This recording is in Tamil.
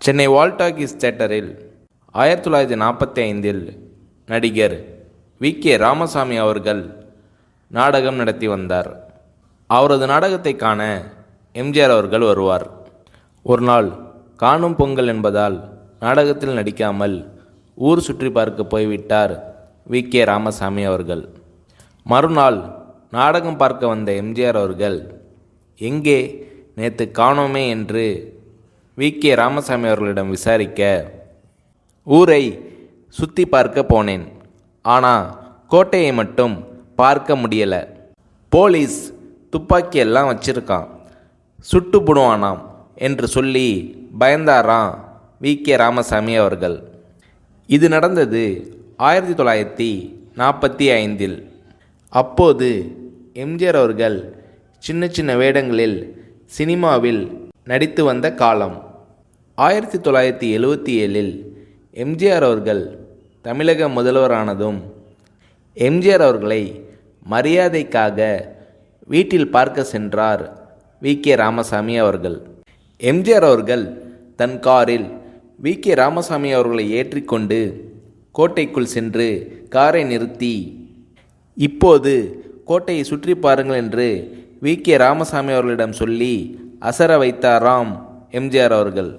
சென்னை வால்டாகிஸ் தியேட்டரில் 1945இல் நடிகர் வி.கே. ராமசாமி அவர்கள் நாடகம் நடத்தி வந்தார். அவரது நாடகத்தை காண எம்ஜிஆர் அவர்கள் வருவார். ஒரு நாள் காணும் பொங்கல் என்பதால் நாடகத்தில் நடிக்காமல் ஊர் சுற்றி பார்க்க போய்விட்டார் வி.கே. ராமசாமி அவர்கள். மறுநாள் நாடகம் பார்க்க வந்த எம்ஜிஆர் அவர்கள், எங்கே நேற்று காணோமே என்று வி.கே. ராமசாமி அவர்களிடம் விசாரிக்க, ஊரை சுற்றி பார்க்க போனேன், ஆனால் கோட்டையை மட்டும் பார்க்க முடியலை. போலீஸ் துப்பாக்கி எல்லாம் வச்சிருக்கான், சுட்டு போடுவானாம் என்று சொல்லி பயந்தாராம் வி.கே. ராமசாமி அவர்கள். இது நடந்தது 1945இல். அப்போது எம்ஜிஆர் அவர்கள் சின்ன சின்ன வேடங்களில் சினிமாவில் நடித்து வந்த காலம். 1977இல் எம்ஜிஆர் அவர்கள் தமிழக முதல்வரானதும் எம்ஜிஆர் அவர்களை மரியாதைக்காக வீட்டில் பார்க்க சென்றார் வி.கே. ராமசாமி அவர்கள். எம்ஜிஆர் அவர்கள் தன் காரில் வி.கே. ராமசாமி அவர்களை ஏற்றிக்கொண்டு கோட்டைக்குள் சென்று காரை நிறுத்தி, இப்போது கோட்டையை சுற்றி பாருங்கள் என்று வி.கே. ராமசாமி அவர்களிடம் சொல்லி அசர வைத்தாராம் எம்ஜிஆர் அவர்கள்.